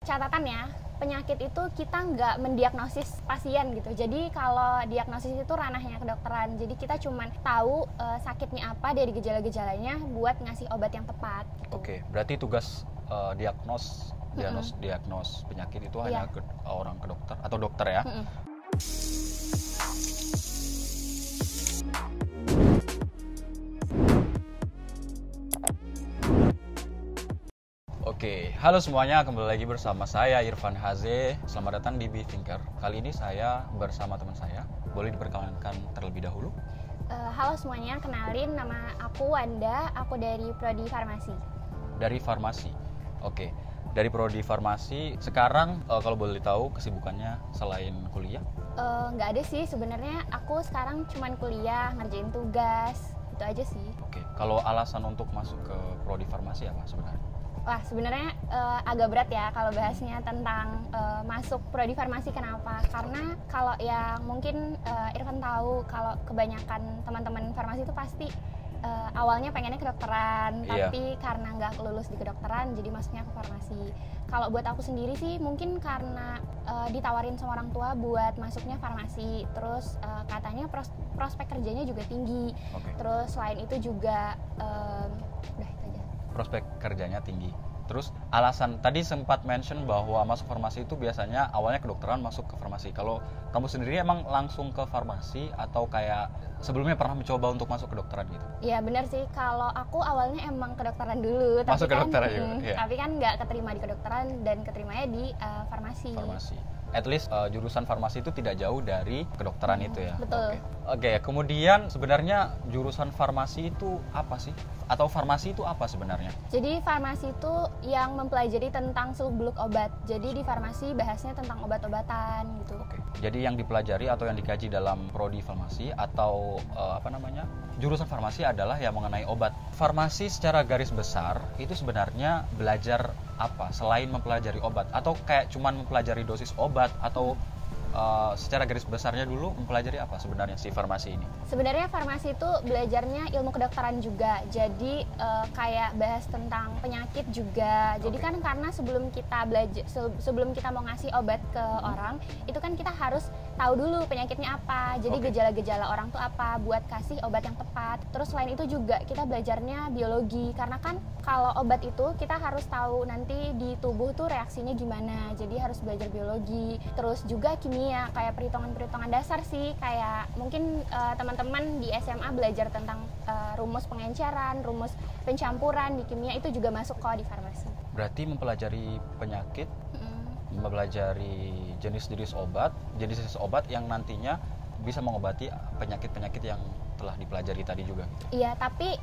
catatannya, penyakit itu kita nggak mendiagnosis pasien gitu. Jadi kalau diagnosis itu ranahnya kedokteran. Jadi kita cuma tahu sakitnya apa dari gejala-gejalanya buat ngasih obat yang tepat. Gitu. Oke, berarti tugas diagnos penyakit itu hanya ke orang ke dokter atau dokter ya. Oke, halo semuanya, kembali lagi bersama saya Irfan Haze. Selamat datang di BeThinker. Kali ini saya bersama teman saya. Boleh diperkenalkan terlebih dahulu? Halo semuanya, kenalin nama aku Wanda, aku dari Prodi Farmasi. Dari farmasi. Oke. Dari Prodi Farmasi, sekarang kalau boleh tahu kesibukannya selain kuliah? Nggak ada sih, sebenarnya aku sekarang cuman kuliah, ngerjain tugas, itu aja sih. Oke. Kalau alasan untuk masuk ke Prodi Farmasi apa sebenarnya? Wah, sebenarnya agak berat ya kalau bahasnya tentang masuk Prodi Farmasi. Kenapa? Karena kalau yang mungkin Irfan tahu, kalau kebanyakan teman-teman farmasi itu pasti awalnya pengennya kedokteran, tapi karena nggak lulus di kedokteran, jadi masuknya ke farmasi. Kalau buat aku sendiri sih, mungkin karena ditawarin sama orang tua buat masuknya farmasi, terus katanya prospek kerjanya juga tinggi. Terus selain itu juga, udah itu aja. Prospek kerjanya tinggi. Terus alasan tadi sempat mention bahwa masuk farmasi itu biasanya awalnya kedokteran masuk ke farmasi. Kalau kamu sendiri emang langsung ke farmasi atau kayak sebelumnya pernah mencoba untuk masuk kedokteran gitu? Iya benar sih, kalau aku awalnya emang kedokteran dulu. Masuk kedokteran juga? Tapi kan nggak keterima di kedokteran dan keterimanya di farmasi. At least jurusan farmasi itu tidak jauh dari kedokteran itu ya? Betul. Oke, kemudian sebenarnya jurusan farmasi itu apa sih? Atau farmasi itu apa sebenarnya? Jadi farmasi itu yang mempelajari tentang seluk-beluk obat. Jadi di farmasi bahasnya tentang obat-obatan gitu. Oke. Jadi yang dipelajari atau yang dikaji dalam prodi farmasi atau jurusan farmasi adalah yang mengenai obat. Farmasi secara garis besar itu sebenarnya belajar apa selain mempelajari obat, atau kayak cuman mempelajari dosis obat, atau secara garis besarnya dulu mempelajari apa sebenarnya si farmasi ini? Sebenarnya farmasi itu belajarnya ilmu kedokteran juga. Jadi kayak bahas tentang penyakit juga. Jadi kan karena sebelum kita mau ngasih obat ke orang, itu kan kita harus tahu dulu penyakitnya apa. Jadi gejala-gejala orang tuh apa buat kasih obat yang tepat. Terus selain itu juga kita belajarnya biologi, karena kan kalau obat itu kita harus tahu nanti di tubuh tuh reaksinya gimana. Jadi harus belajar biologi. Terus juga kimia, kayak perhitungan-perhitungan dasar sih, kayak mungkin teman-teman di SMA belajar tentang rumus pengenceran, rumus pencampuran. Di kimia itu juga masuk kok di farmasi. Berarti mempelajari penyakit, mempelajari jenis-jenis obat yang nantinya bisa mengobati penyakit-penyakit yang telah dipelajari tadi juga. Iya, tapi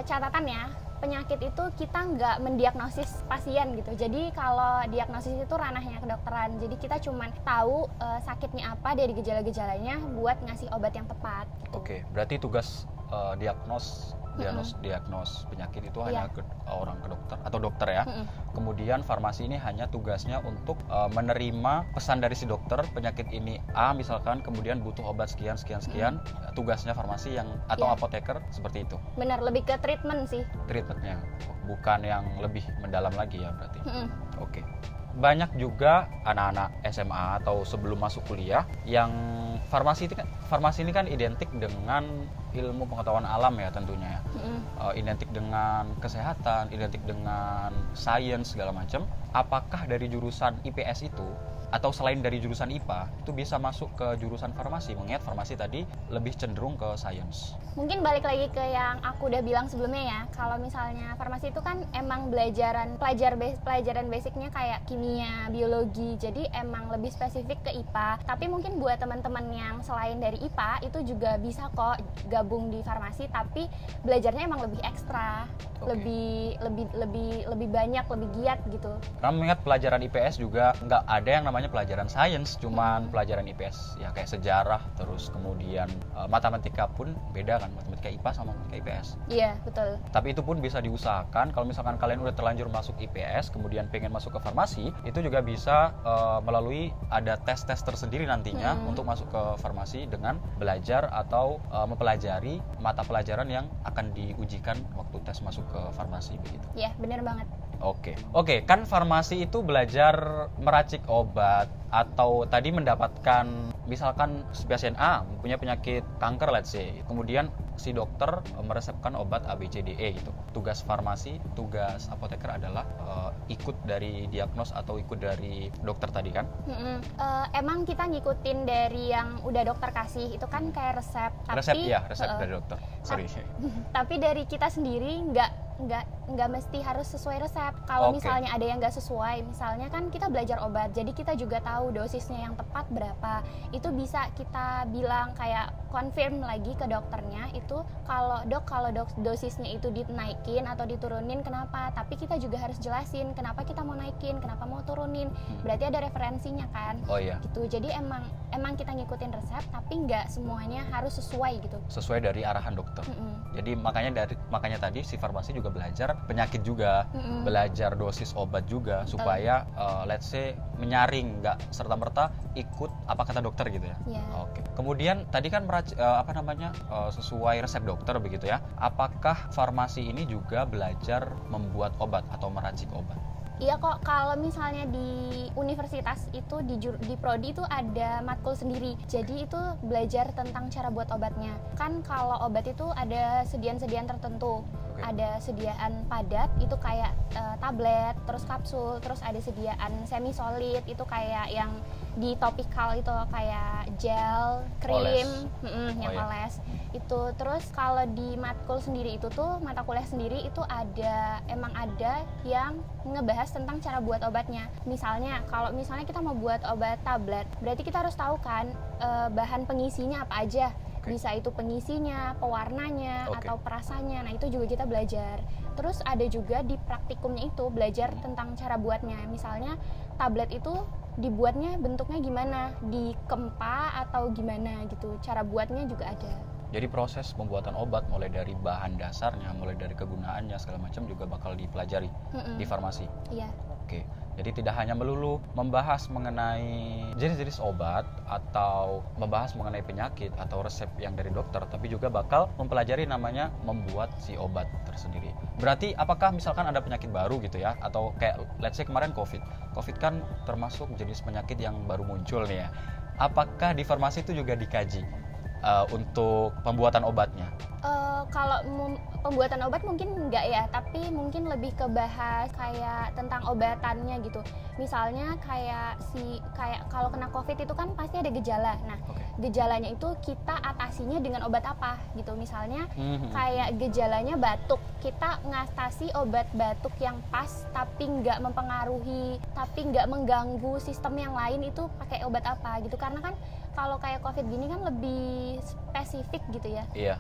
catatannya, penyakit itu kita nggak mendiagnosis pasien gitu. Jadi kalau diagnosis itu ranahnya kedokteran. Jadi kita cuma tahu sakitnya apa dari gejala-gejalanya buat ngasih obat yang tepat. Gitu. Oke, berarti tugas diagnos penyakit itu hanya ke orang ke dokter atau dokter ya. Kemudian farmasi ini hanya tugasnya untuk menerima pesan dari si dokter, penyakit ini A misalkan, kemudian butuh obat sekian. Tugasnya farmasi atau apoteker seperti itu. Benar, lebih ke treatment sih. Treatmentnya, bukan yang lebih mendalam lagi ya berarti. Oke. Banyak juga anak-anak SMA atau sebelum masuk kuliah yang farmasi ini kan identik dengan ilmu pengetahuan alam ya tentunya ya. Identik dengan kesehatan, identik dengan sains segala macam. Apakah dari jurusan IPS itu atau selain dari jurusan IPA itu bisa masuk ke jurusan farmasi, mengingat farmasi tadi lebih cenderung ke sains? Mungkin balik lagi ke yang aku udah bilang sebelumnya ya, kalau misalnya farmasi itu kan emang pelajaran basicnya kayak kimia, biologi, jadi emang lebih spesifik ke IPA. Tapi mungkin buat teman-teman yang selain dari IPA itu juga bisa kok gabung di farmasi, tapi belajarnya emang lebih ekstra, lebih banyak, lebih giat gitu. Karena mengingat pelajaran IPS juga nggak ada yang namanya pelajaran sains, cuman pelajaran IPS ya kayak sejarah, terus kemudian matematika pun beda kan, matematika IPA sama matematika IPS. Iya, betul. Tapi itu pun bisa diusahakan kalau misalkan kalian udah terlanjur masuk IPS kemudian pengen masuk ke farmasi, itu juga bisa melalui ada tes-tes tersendiri nantinya untuk masuk ke farmasi dengan belajar atau mempelajari mata pelajaran yang akan diujikan waktu tes masuk ke farmasi begitu. Iya, benar banget. Oke, kan farmasi itu belajar meracik obat atau tadi mendapatkan, misalkan pasien A punya penyakit kanker let's say, kemudian si dokter meresepkan obat A B C D E gitu. Tugas farmasi, tugas apoteker adalah ikut dari diagnos atau ikut dari dokter tadi kan? Emang kita ngikutin dari yang udah dokter kasih, itu kan kayak resep. Resep dari dokter. Sorry. Tapi dari kita sendiri nggak mesti harus sesuai resep. Kalau misalnya ada yang nggak sesuai, misalnya kan kita belajar obat, jadi kita juga tahu dosisnya yang tepat berapa. Itu bisa kita bilang kayak confirm lagi ke dokternya itu kalau dosisnya itu dinaikin atau diturunin kenapa. Tapi kita juga harus jelasin kenapa kita mau naikin, kenapa mau turunin. Berarti ada referensinya kan. Oh iya. Gitu. Jadi emang kita ngikutin resep, tapi nggak semuanya harus sesuai gitu. Sesuai dari arahan dokter. Jadi makanya tadi si farmasi juga belajar penyakit juga, belajar dosis obat juga supaya let's say menyaring, nggak serta-merta ikut apa kata dokter gitu ya. Yeah. Kemudian tadi kan sesuai resep dokter begitu ya. Apakah farmasi ini juga belajar membuat obat atau meracik obat? Iya kok, kalau misalnya di universitas itu di prodi itu ada matkul sendiri. Jadi itu belajar tentang cara buat obatnya. Kan kalau obat itu ada sediaan-sediaan tertentu. Ada sediaan padat itu kayak tablet, terus kapsul, terus ada sediaan semi solid itu kayak yang di topikal itu kayak gel, krim, yang oles. Itu terus kalau di matkul sendiri itu tuh mata kuliah sendiri itu emang ada yang ngebahas tentang cara buat obatnya. Misalnya kalau misalnya kita mau buat obat tablet, berarti kita harus tahu kan bahan pengisinya apa aja. Bisa itu pengisinya, pewarnanya, atau perasanya. Nah, itu juga kita belajar. Terus ada juga di praktikumnya itu belajar tentang cara buatnya. Misalnya tablet itu dibuatnya bentuknya gimana, dikempa atau gimana gitu. Cara buatnya juga ada. Jadi proses pembuatan obat mulai dari bahan dasarnya, mulai dari kegunaannya segala macam juga bakal dipelajari di farmasi. Iya. Oke. Jadi tidak hanya melulu membahas mengenai jenis-jenis obat atau membahas mengenai penyakit atau resep yang dari dokter, tapi juga bakal mempelajari namanya membuat si obat tersendiri. Berarti apakah misalkan ada penyakit baru gitu ya, atau kayak let's say kemarin COVID kan termasuk jenis penyakit yang baru muncul nih ya. Apakah di farmasi itu juga dikaji untuk pembuatan obatnya? Kalau pembuatan obat mungkin enggak ya, tapi mungkin lebih ke bahas kayak tentang obatannya gitu. Misalnya kayak kalau kena COVID itu kan pasti ada gejala. Nah, gejalanya itu kita atasinya dengan obat apa gitu. Misalnya kayak gejalanya batuk, kita ngatasi obat batuk yang pas tapi nggak mempengaruhi, tapi nggak mengganggu sistem yang lain, itu pakai obat apa gitu. Karena kan kalau kayak COVID gini kan lebih spesifik gitu ya. Iya.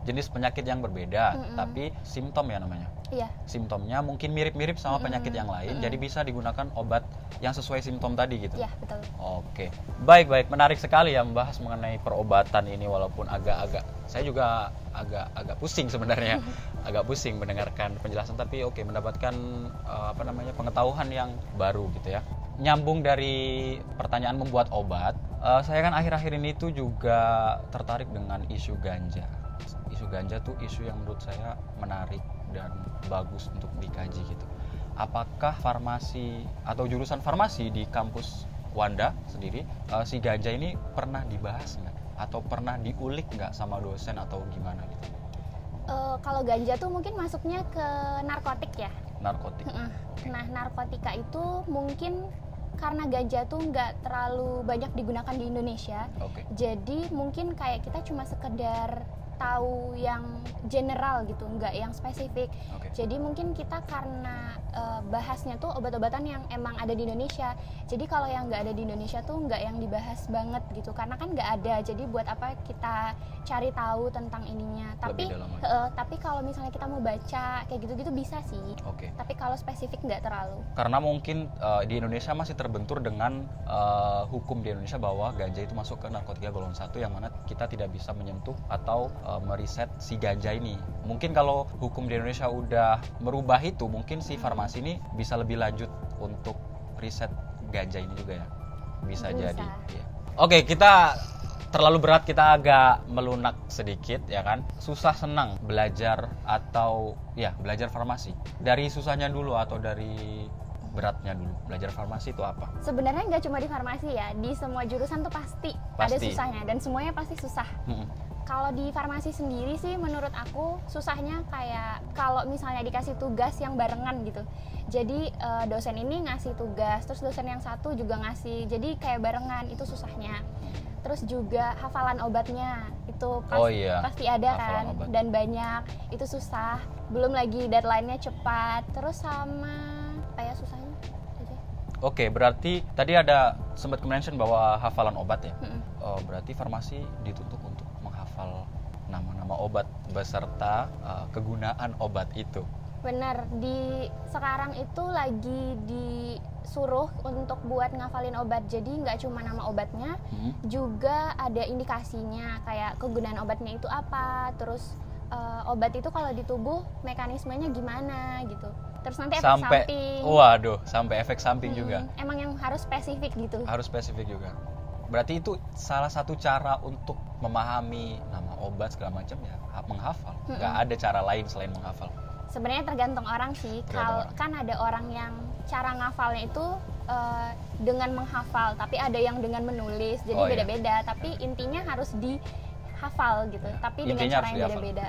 Jenis penyakit yang berbeda, tapi simptom ya namanya. Iya. Simptomnya mungkin mirip-mirip sama penyakit yang lain, jadi bisa digunakan obat yang sesuai simptom tadi gitu. Iya, betul. Oke. Baik, menarik sekali ya membahas mengenai perobatan ini, walaupun saya juga agak pusing sebenarnya. Agak pusing mendengarkan penjelasan, tapi mendapatkan pengetahuan yang baru gitu ya. Nyambung dari pertanyaan membuat obat, saya kan akhir-akhir ini tuh juga tertarik dengan isu ganja. Isu ganja tuh isu yang menurut saya menarik dan bagus untuk dikaji gitu. Apakah farmasi atau jurusan farmasi di kampus Wanda sendiri si ganja ini pernah dibahas nggak? Atau pernah diulik nggak sama dosen atau gimana gitu? Kalau ganja tuh mungkin masuknya ke narkotik ya. Narkotik. Nah, narkotika itu mungkin karena ganja tuh nggak terlalu banyak digunakan di Indonesia. Jadi mungkin kayak kita cuma sekedar tahu yang general gitu, nggak yang spesifik. Jadi mungkin kita karena bahasnya tuh obat-obatan yang emang ada di Indonesia. Jadi kalau yang nggak ada di Indonesia tuh nggak yang dibahas banget gitu, karena kan nggak ada. Jadi buat apa kita cari tahu tentang ininya? Tapi kalau misalnya kita mau baca kayak gitu-gitu bisa sih. Tapi kalau spesifik nggak terlalu. Karena mungkin di Indonesia masih terbentur dengan hukum di Indonesia bahwa ganja itu masuk ke narkotika golongan 1, yang mana kita tidak bisa menyentuh atau meriset si ganja ini. Mungkin kalau hukum di Indonesia udah merubah itu, mungkin si farmasi ini bisa lebih lanjut untuk riset ganja ini juga ya. Bisa jadi. Ya. Oke, kita terlalu berat kita agak melunak sedikit ya kan. Susah senang belajar atau ya belajar farmasi. Dari susahnya dulu atau dari beratnya dulu belajar farmasi itu apa? Sebenarnya nggak cuma di farmasi ya, di semua jurusan tuh pasti ada susahnya dan semuanya pasti susah. Kalau di farmasi sendiri sih menurut aku susahnya kayak kalau misalnya dikasih tugas yang barengan gitu. Jadi dosen ini ngasih tugas, terus dosen yang satu juga ngasih, jadi kayak barengan, itu susahnya. Terus juga hafalan obatnya itu pasti ada kan, dan banyak, itu susah. Belum lagi deadline-nya cepat, terus sama apa ya susahnya aja. Oke, berarti tadi ada sempat mention bahwa hafalan obat ya. Berarti farmasi dituntut untuk menghafal nama-nama obat beserta kegunaan obat itu. Bener, sekarang itu lagi disuruh untuk buat ngafalin obat. Jadi nggak cuma nama obatnya, juga ada indikasinya kayak kegunaan obatnya itu apa, terus obat itu kalau di tubuh mekanismenya gimana gitu. Terus nanti efek samping. Waduh, sampai efek samping juga. Emang yang harus spesifik gitu. Harus spesifik juga. Berarti itu salah satu cara untuk memahami nama obat segala macam ya, menghafal. Nggak ada cara lain selain menghafal. Sebenarnya tergantung orang sih. Kan ada orang yang cara ngafalnya itu dengan menghafal, tapi ada yang dengan menulis. Jadi beda-beda. Tapi intinya harus dihafal gitu. Tapi dengan cara yang beda-beda.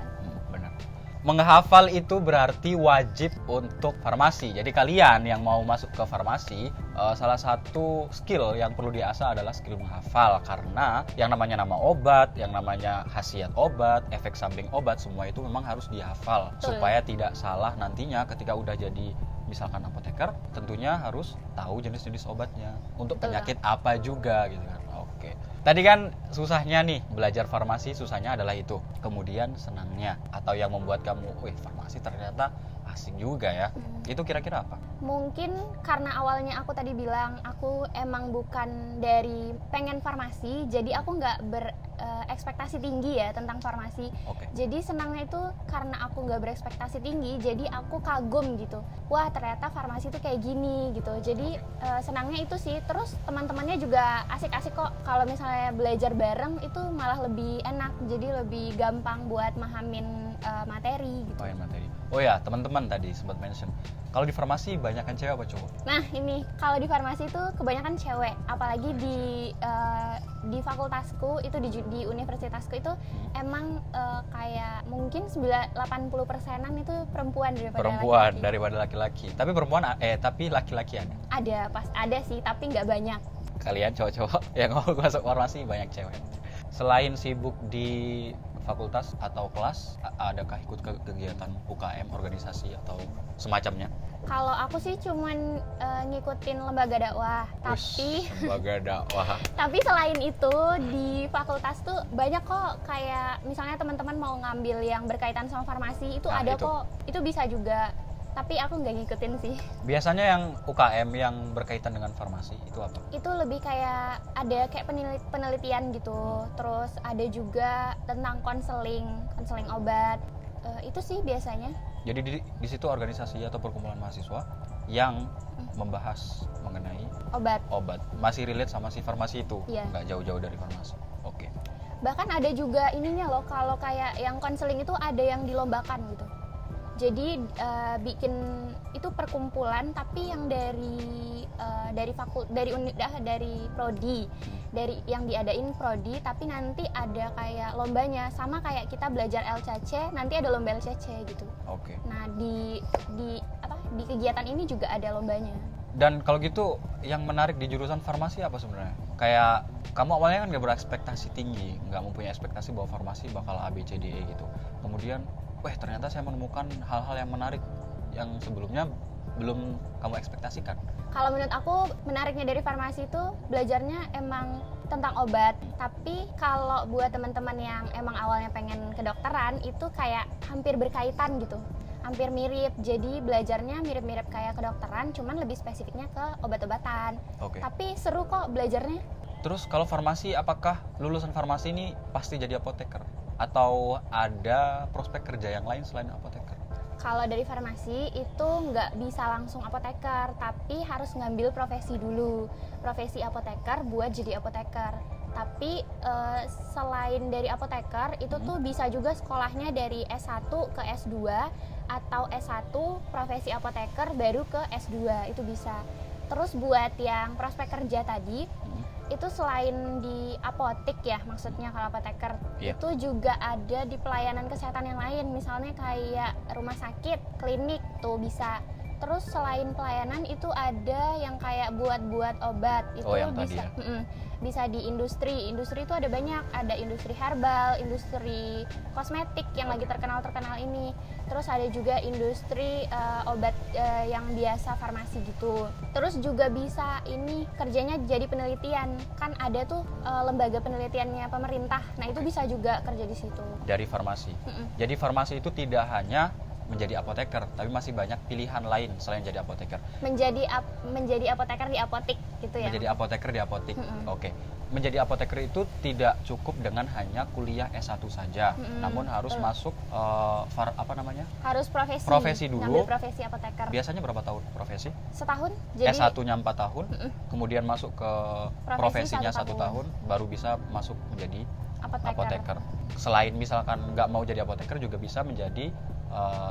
Benar. Menghafal itu berarti wajib untuk farmasi. Jadi kalian yang mau masuk ke farmasi, salah satu skill yang perlu diasah adalah skill menghafal. Karena yang namanya nama obat, yang namanya khasiat obat, efek samping obat, semua itu memang harus dihafal. Supaya tidak salah nantinya ketika udah jadi misalkan apoteker, tentunya harus tahu jenis-jenis obatnya. Untuk penyakit apa juga gitu kan. Oke. Tadi kan susahnya nih belajar farmasi, susahnya adalah itu. Kemudian senangnya atau yang membuat kamu, farmasi ternyata asing juga ya. Itu kira-kira apa? Mungkin karena awalnya aku tadi bilang aku emang bukan dari pengen farmasi, jadi aku nggak berekspektasi tinggi ya tentang farmasi. Jadi senangnya itu karena aku nggak berekspektasi tinggi, jadi aku kagum gitu. Wah, ternyata farmasi itu kayak gini gitu. Jadi senangnya itu sih. Terus teman-temannya juga asik-asik kok. Kalau misalnya belajar bareng itu malah lebih enak, jadi lebih gampang buat mahamin materi gitu. Materi. Oh ya, teman-teman tadi sempat mention. Kalau di farmasi banyakan cewek apa cowok? Nah, ini kalau di farmasi itu kebanyakan cewek, apalagi di fakultasku itu di universitasku itu emang kayak mungkin 80%-an itu perempuan daripada laki-laki. Tapi tapi laki-laki ada. Ada sih, tapi nggak banyak. Kalian cowok-cowok yang mau masuk farmasi banyak cewek. Selain sibuk di fakultas atau kelas, adakah ikut kegiatan UKM, organisasi atau semacamnya? Kalau aku sih cuman ngikutin lembaga dakwah, lembaga dakwah. Tapi selain itu di fakultas tuh banyak kok, kayak misalnya teman-teman mau ngambil yang berkaitan sama farmasi itu kok, itu bisa juga. Tapi aku nggak ngikutin sih. Biasanya yang UKM yang berkaitan dengan farmasi itu apa? Itu lebih kayak ada kayak penelitian gitu. Terus ada juga tentang konseling obat. Itu sih biasanya. Jadi di situ organisasi atau perkumpulan mahasiswa yang membahas mengenai obat. Masih relate sama si farmasi itu, nggak jauh-jauh dari farmasi. Oke. Bahkan ada juga ininya loh, kalau kayak yang konseling itu ada yang dilombakan gitu. Jadi bikin itu perkumpulan, tapi yang dari prodi, dari yang diadain prodi, tapi nanti ada kayak lombanya, sama kayak kita belajar LCC, nanti ada lomba LCC gitu. Nah di kegiatan ini juga ada lombanya. Dan kalau gitu yang menarik di jurusan farmasi apa sebenarnya? Kayak kamu awalnya kan nggak berekspektasi tinggi, nggak mempunyai ekspektasi bahwa farmasi bakal A, B, C, D, E gitu. Kemudian ternyata saya menemukan hal-hal yang menarik yang sebelumnya belum kamu ekspektasikan. Kalau menurut aku menariknya dari farmasi itu belajarnya emang tentang obat. Tapi kalau buat teman-teman yang emang awalnya pengen kedokteran itu kayak hampir berkaitan gitu, hampir mirip. Jadi belajarnya mirip-mirip kayak kedokteran, cuman lebih spesifiknya ke obat-obatan. Tapi seru kok belajarnya. Terus kalau farmasi, apakah lulusan farmasi ini pasti jadi apoteker? Atau ada prospek kerja yang lain selain apoteker? Kalau dari farmasi itu nggak bisa langsung apoteker, tapi harus ngambil profesi dulu, profesi apoteker buat jadi apoteker. Tapi selain dari apoteker itu tuh bisa juga sekolahnya dari S1 ke S2 atau S1 profesi apoteker baru ke S2, itu bisa. Terus buat yang prospek kerja tadi, itu selain di apotek ya, maksudnya kalau apoteker, itu juga ada di pelayanan kesehatan yang lain, misalnya kayak rumah sakit, klinik tuh bisa. Terus selain pelayanan itu ada yang kayak buat obat, itu bisa bisa di industri itu ada banyak, ada industri herbal, industri kosmetik yang lagi terkenal ini. Terus ada juga industri obat yang biasa farmasi gitu. Terus juga bisa ini kerjanya jadi penelitian, kan ada tuh lembaga penelitiannya pemerintah. Nah itu bisa juga kerja di situ. Dari farmasi. Jadi farmasi itu tidak hanya menjadi apoteker, tapi masih banyak pilihan lain selain jadi apoteker. Menjadi apoteker di apotek gitu ya. Menjadi apoteker di apotek. Oke. Menjadi apoteker itu tidak cukup dengan hanya kuliah S1 saja, namun harus masuk Harus profesi dulu. Ngambil profesi apoteker. Biasanya berapa tahun profesi? Setahun. Jadi S1-nya 4 tahun, kemudian masuk ke profesinya 1 tahun, baru bisa masuk menjadi apoteker. Selain misalkan nggak mau jadi apoteker, juga bisa menjadi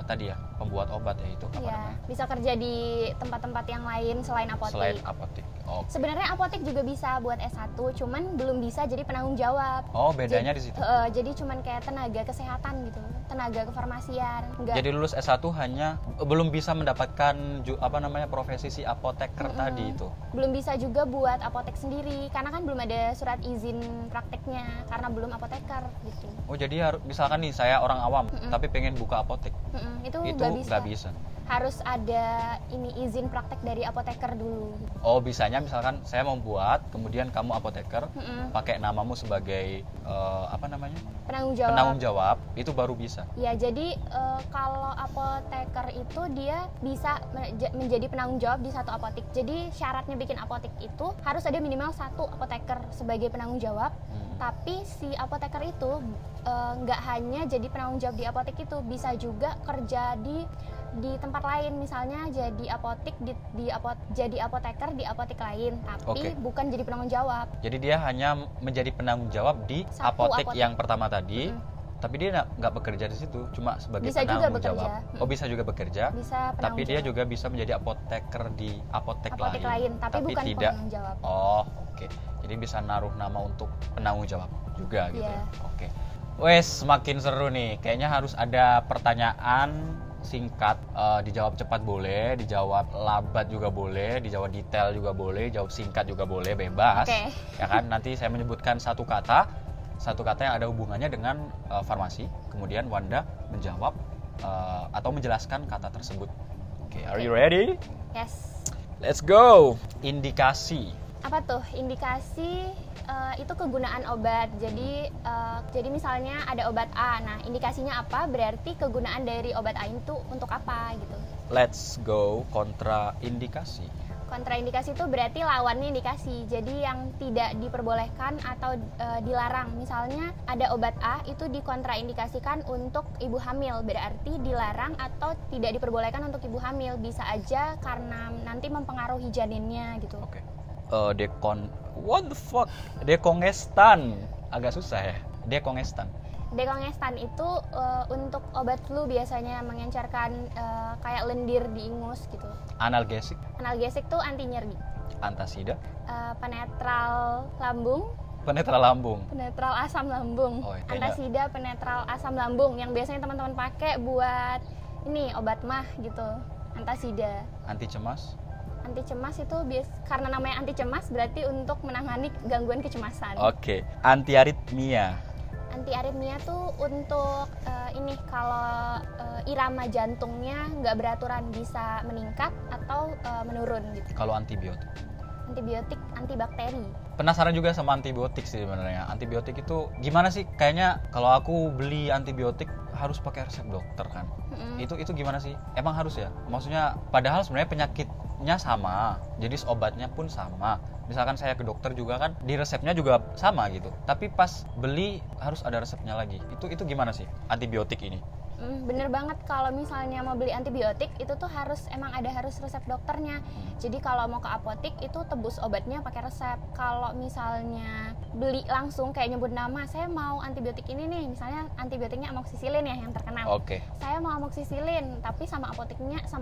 tadi ya, pembuat obat ya itu namanya? Bisa kerja di tempat-tempat yang lain selain apotek. Selain apotek. Sebenarnya apotek juga bisa buat S1, cuman belum bisa jadi penanggung jawab. Bedanya di situ. Jadi cuman kayak tenaga kesehatan gitu, tenaga kefarmasian. Jadi lulus S1 hanya belum bisa mendapatkan profesi si apoteker tadi itu. Belum bisa juga buat apotek sendiri karena kan belum ada surat izin prakteknya karena belum apoteker gitu. Jadi misalkan nih saya orang awam tapi pengen buka apotek. Itu nggak bisa. Harus ada izin praktek dari apoteker dulu. Bisanya misalkan saya mau buat, kemudian kamu apoteker, pakai namamu sebagai penanggung jawab, itu baru bisa. Ya, jadi kalau apoteker itu dia bisa menjadi penanggung jawab di satu apotek. Jadi syaratnya bikin apotek itu harus ada minimal 1 apoteker sebagai penanggung jawab. Tapi si apoteker itu nggak hanya jadi penanggung jawab di apotek itu, bisa juga kerja di tempat lain, misalnya jadi jadi apoteker di apotek lain, tapi bukan jadi penanggung jawab. Jadi dia hanya menjadi penanggung jawab di apotek yang pertama tadi, tapi dia nggak bekerja di situ, cuma sebagai penanggung jawab. Bisa juga bekerja. Tapi dia juga bisa menjadi apoteker di apotek lain, tapi bukan tidak penanggung jawab. Jadi bisa naruh nama untuk penanggung jawab juga gitu. Wes, semakin seru nih. Kayaknya harus ada pertanyaan singkat, dijawab cepat boleh, dijawab lambat juga boleh, dijawab detail juga boleh, jawab singkat juga boleh, bebas. Ya kan, nanti saya menyebutkan satu kata yang ada hubungannya dengan farmasi, kemudian Wanda menjawab atau menjelaskan kata tersebut. Are you ready? Yes. Let's go. Indikasi. Apa tuh indikasi? Itu kegunaan obat. Jadi misalnya ada obat A. Nah, indikasinya apa? Berarti kegunaan dari obat A itu untuk apa gitu. Let's go kontraindikasi. Kontraindikasi itu berarti lawannya indikasi. Jadi yang tidak diperbolehkan atau dilarang. Misalnya ada obat A itu dikontraindikasikan untuk ibu hamil, berarti dilarang atau tidak diperbolehkan untuk ibu hamil. Bisa aja karena nanti mempengaruhi janinnya gitu. What the fuck? Dekongestan. Agak susah ya. Dekongestan itu untuk obat flu, biasanya mengencerkan kayak lendir di ingus gitu. Analgesik tuh anti nyeri. Antasida? Penetral lambung. Penetral asam lambung. Antasida penetral asam lambung yang biasanya teman-teman pakai buat ini obat mah gitu. Antasida. Anti cemas itu karena namanya anti cemas berarti untuk menangani gangguan kecemasan. Antiaritmia tuh untuk kalau irama jantungnya nggak beraturan, bisa meningkat atau menurun gitu. Kalau antibiotik antibakteri. Penasaran juga sama antibiotik sih sebenarnya. Antibiotik itu gimana sih? Kayaknya kalau aku beli antibiotik harus pakai resep dokter kan. Itu gimana sih? Emang harus ya? Maksudnya padahal sebenarnya penyakitnya sama, jadi obatnya pun sama. Misalkan saya ke dokter juga kan, di resepnya juga sama gitu. Tapi pas beli harus ada resepnya lagi. Itu gimana sih antibiotik ini? Bener banget, kalau misalnya mau beli antibiotik itu tuh harus resep dokternya. Jadi kalau mau ke apotik itu tebus obatnya pakai resep. Kalau misalnya beli langsung kayak nyebut nama, saya mau antibiotik ini nih, misalnya antibiotiknya amoksisilin ya yang terkenal. Saya mau amoksisilin, tapi sama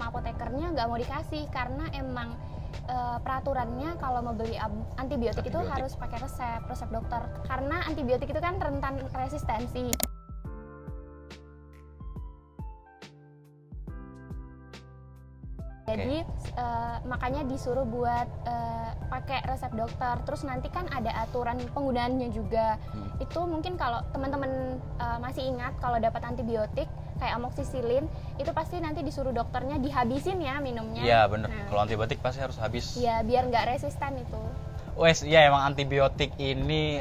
apotekernya nggak mau dikasih karena emang peraturannya kalau mau beli antibiotik itu harus pakai resep dokter. Karena antibiotik itu kan rentan resistensi. Jadi makanya disuruh buat pakai resep dokter. Terus nanti kan ada aturan penggunaannya juga. Itu mungkin kalau teman-teman masih ingat, kalau dapat antibiotik kayak amoksisilin itu pasti nanti disuruh dokternya dihabisin ya minumnya. Iya bener. Kalau antibiotik pasti harus habis. Iya, biar nggak resisten itu. Ya emang antibiotik ini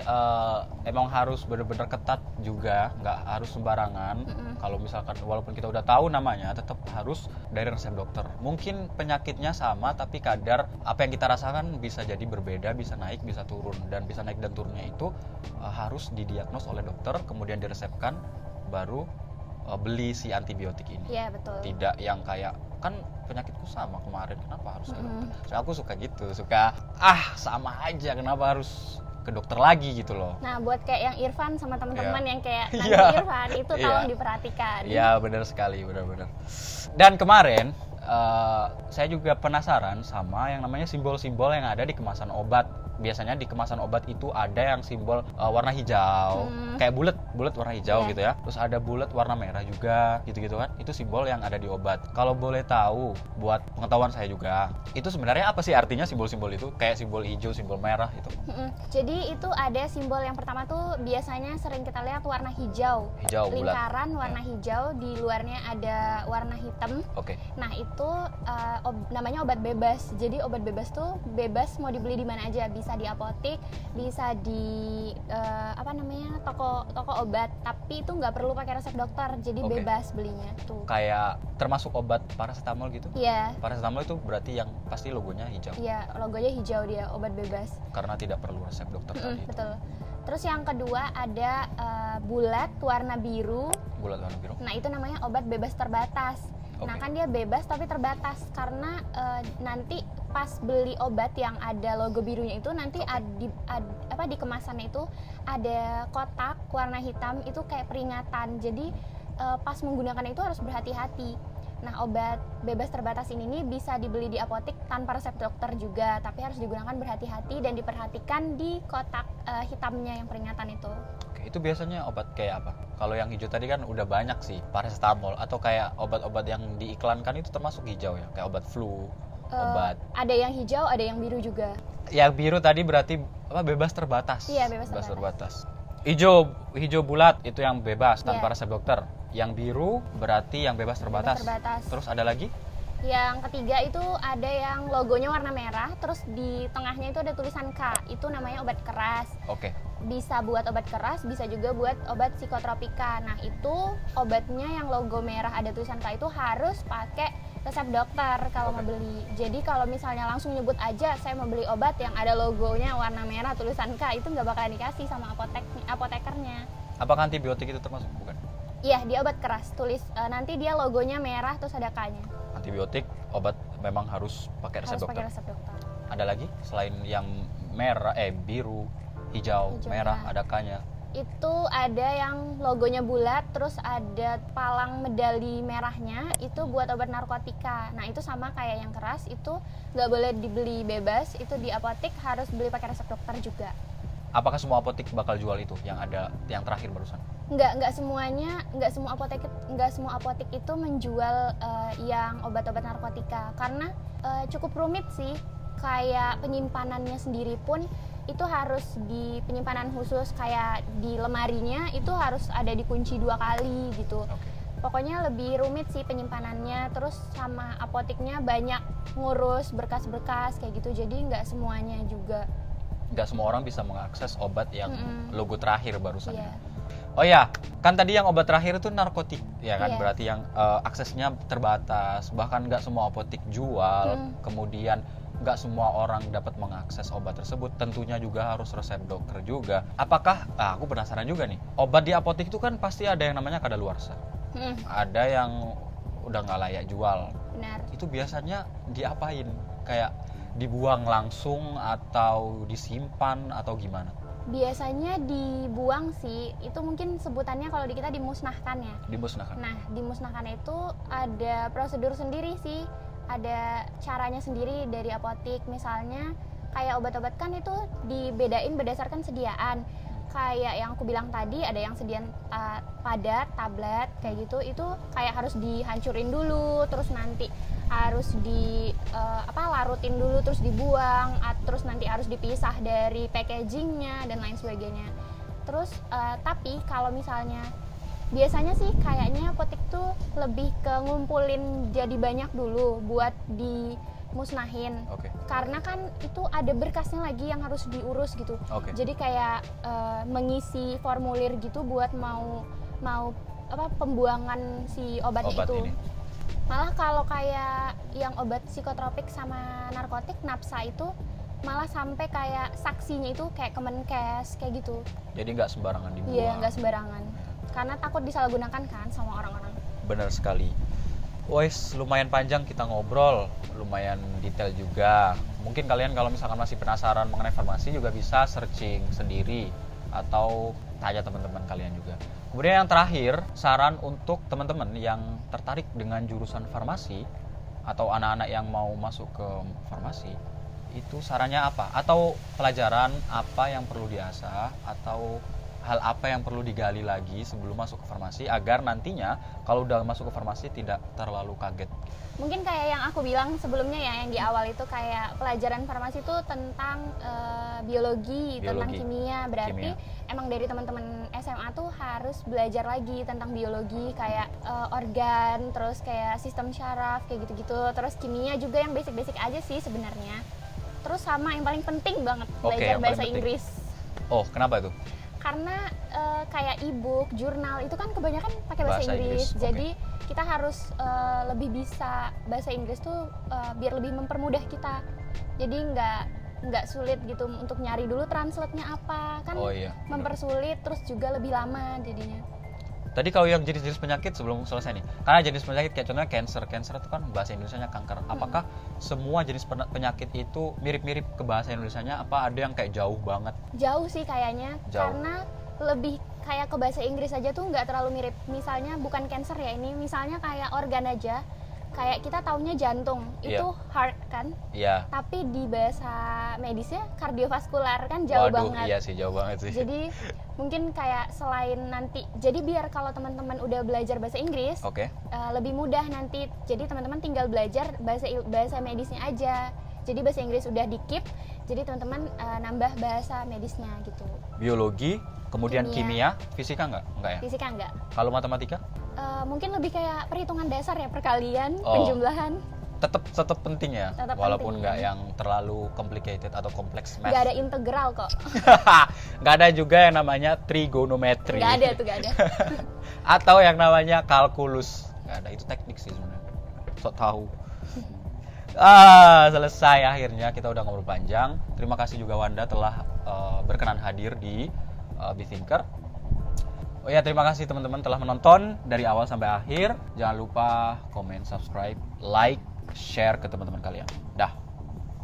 emang harus benar-benar ketat juga, nggak harus sembarangan. Kalau misalkan walaupun kita udah tahu namanya, tetap harus dari resep dokter. Mungkin penyakitnya sama, tapi kadar apa yang kita rasakan bisa jadi berbeda, bisa naik, bisa turun. Dan bisa naik dan turunnya itu harus didiagnos oleh dokter, kemudian diresepkan, baru beli si antibiotik ini. Iya betul. Tidak yang kayak, kan penyakitku sama kemarin, kenapa harus ke dokter? So, aku suka gitu, sama aja, kenapa harus ke dokter lagi gitu loh. Nah, buat kayak yang Irfan sama teman-teman yang kayak nanti Irfan itu tolong diperhatikan. Iya, benar sekali, benar-benar. Dan kemarin saya juga penasaran sama yang namanya simbol-simbol yang ada di kemasan obat. Biasanya di kemasan obat itu ada yang simbol warna hijau, kayak bulat warna hijau gitu ya. Terus ada bulat warna merah juga, gitu-gitu kan. Itu simbol yang ada di obat. Kalau boleh tahu, buat pengetahuan saya juga, itu sebenarnya apa sih artinya simbol-simbol itu? Kayak simbol hijau, simbol merah itu. Jadi itu ada simbol yang pertama tuh biasanya sering kita lihat warna hijau. Lingkaran warna hijau, di luarnya ada warna hitam. Nah itu namanya obat bebas. Jadi obat bebas tuh bebas mau dibeli di mana aja. Bisa di apotik, bisa di toko obat, tapi itu nggak perlu pakai resep dokter, jadi bebas belinya tuh. Kayak termasuk obat paracetamol gitu? Iya. Paracetamol itu berarti yang pasti logonya hijau? Iya, logonya hijau dia, obat bebas. Karena tidak perlu resep dokter tadi. Betul. Terus yang kedua ada bulat warna biru. Bulat warna biru. Nah itu namanya obat bebas terbatas. Nah kan dia bebas tapi terbatas karena nanti pas beli obat yang ada logo birunya itu nanti di kemasannya itu ada kotak warna hitam itu kayak peringatan. Jadi pas menggunakan itu harus berhati-hati. Nah obat bebas terbatas ini nih bisa dibeli di apotik tanpa resep dokter juga, tapi harus digunakan berhati-hati dan diperhatikan di kotak hitamnya yang peringatan itu. Itu biasanya obat kayak apa? Kalau yang hijau tadi kan udah banyak sih, paracetamol atau kayak obat-obat yang diiklankan itu termasuk hijau ya, kayak obat flu, obat. Ada yang hijau, ada yang biru juga. Yang biru tadi berarti bebas terbatas. Iya, bebas terbatas. Hijau bulat itu yang bebas tanpa resep dokter. Yang biru berarti yang bebas terbatas. Terus ada lagi? Yang ketiga itu ada yang logonya warna merah, terus di tengahnya itu ada tulisan K. Itu namanya obat keras. Bisa buat obat keras, bisa juga buat obat psikotropika. Nah itu obatnya yang logo merah ada tulisan K itu harus pakai resep dokter kalau mau beli. Jadi kalau misalnya langsung nyebut aja saya mau beli obat yang ada logonya warna merah tulisan K, itu nggak bakalan dikasih sama apotekernya. Apakah antibiotik itu termasuk? Bukan? Iya, dia obat keras. Nanti dia logonya merah terus ada K-nya. Antibiotik obat memang harus pakai resep dokter. Ada lagi selain yang merah, biru, hijau, merah, ada K-nya? Itu ada yang logonya bulat, terus ada palang medali merahnya, itu buat obat narkotika. Nah itu sama kayak yang keras, itu nggak boleh dibeli bebas, itu di apotik harus beli pakai resep dokter juga. Apakah semua apotik bakal jual itu yang ada yang terakhir barusan? Nggak semua apotik itu menjual yang obat-obat narkotika karena cukup rumit sih. Kayak penyimpanannya sendiri pun itu harus di penyimpanan khusus, kayak di lemarinya itu harus ada dikunci 2 kali gitu. Pokoknya lebih rumit sih penyimpanannya, terus sama apotiknya banyak ngurus berkas-berkas kayak gitu, jadi nggak semuanya juga. Nggak semua orang bisa mengakses obat yang logo terakhir barusan. Oh ya, kan tadi yang obat terakhir itu narkotik, ya kan? Berarti yang aksesnya terbatas, bahkan nggak semua apotik jual, kemudian nggak semua orang dapat mengakses obat tersebut. Tentunya juga harus resep dokter juga. Apakah, aku penasaran juga nih, obat di apotik itu kan pasti ada yang namanya kadaluarsa. ada yang udah nggak layak jual. Benar. Itu biasanya diapain? Kayak dibuang langsung atau disimpan atau gimana? Biasanya dibuang sih, itu mungkin sebutannya kalau di kita dimusnahkan ya. Dimusnahkan. Nah, dimusnahkan itu ada prosedur sendiri sih, ada caranya sendiri dari apotik. Misalnya kayak obat-obat kan itu dibedain berdasarkan sediaan. Kayak yang aku bilang tadi, ada yang sediaan padat, tablet, kayak gitu, itu kayak harus dihancurin dulu, terus nanti harus larutin dulu, terus dibuang, terus nanti harus dipisah dari packagingnya dan lain sebagainya. Terus tapi kalau misalnya biasanya sih kayaknya apotek tuh lebih ke ngumpulin jadi banyak dulu buat dimusnahin. Karena kan itu ada berkasnya lagi yang harus diurus gitu. Jadi kayak mengisi formulir gitu buat mau pembuangan si obat itu. Ini. Malah kalau kayak yang obat psikotropik sama narkotik, napsa itu malah sampai kayak saksinya itu kayak Kemenkes kayak gitu. Jadi nggak sembarangan dibuang. Iya, nggak sembarangan. Karena takut disalahgunakan kan sama orang-orang. Benar sekali. Wes, lumayan panjang kita ngobrol, lumayan detail juga. Mungkin kalian kalau misalkan masih penasaran mengenai farmasi juga bisa searching sendiri atau tanya teman-teman kalian juga. Kemudian yang terakhir, saran untuk teman-teman yang tertarik dengan jurusan farmasi atau anak-anak yang mau masuk ke farmasi, itu sarannya apa? Atau pelajaran apa yang perlu diasah atau hal apa yang perlu digali lagi sebelum masuk ke farmasi agar nantinya kalau udah masuk ke farmasi tidak terlalu kaget? Mungkin kayak yang aku bilang sebelumnya ya, yang di awal itu kayak pelajaran farmasi itu tentang biologi, tentang kimia. Berarti emang dari teman-teman SMA tuh harus belajar lagi tentang biologi, kayak organ, terus kayak sistem syaraf, kayak gitu-gitu. Terus kimia juga yang basic-basic aja sih sebenarnya. Terus sama yang paling penting banget, belajar bahasa Inggris. Oh, kenapa itu? Karena kayak e-book, jurnal itu kan kebanyakan pakai bahasa Inggris. Jadi kita harus lebih bisa bahasa Inggris tuh biar lebih mempermudah kita. Jadi nggak sulit gitu untuk nyari dulu translate-nya apa, kan mempersulit, terus juga lebih lama jadinya. Tadi kalau yang jenis-jenis penyakit sebelum selesai nih, karena jenis penyakit kayak contohnya cancer itu kan bahasa Indonesianya kanker. Apakah semua jenis penyakit itu mirip-mirip ke bahasa Indonesianya? Apa ada yang kayak jauh banget? Jauh sih kayaknya, karena lebih kayak ke bahasa Inggris aja tuh nggak terlalu mirip. Misalnya bukan cancer ya ini, misalnya kayak organ aja. Kayak kita taunya jantung, itu heart kan? Iya. Tapi di bahasa medisnya kardiovaskular kan jauh banget. Iya sih, jauh banget sih. Jadi mungkin kayak selain nanti, jadi biar kalau teman-teman udah belajar bahasa Inggris, lebih mudah nanti. Jadi teman-teman tinggal belajar bahasa medisnya aja. Jadi bahasa Inggris udah di-keep, jadi teman-teman nambah bahasa medisnya gitu. Biologi, kemudian kimia, fisika nggak ya? Fisika nggak. Kalau matematika? Mungkin lebih kayak perhitungan dasar ya, perkalian, penjumlahan. Tetap penting ya, walaupun nggak yang terlalu complicated atau kompleks math. Nggak ada integral kok. Nggak ada juga yang namanya trigonometri. Nggak ada tuh, nggak ada. Atau yang namanya kalkulus. Nggak ada, itu teknik sih sebenarnya. Sok tahu. Selesai akhirnya, kita udah ngobrol panjang. Terima kasih juga Wanda telah berkenan hadir di Bithinker. Oh ya, terima kasih teman-teman telah menonton dari awal sampai akhir. Jangan lupa komen, subscribe, like, share ke teman-teman kalian. Dah.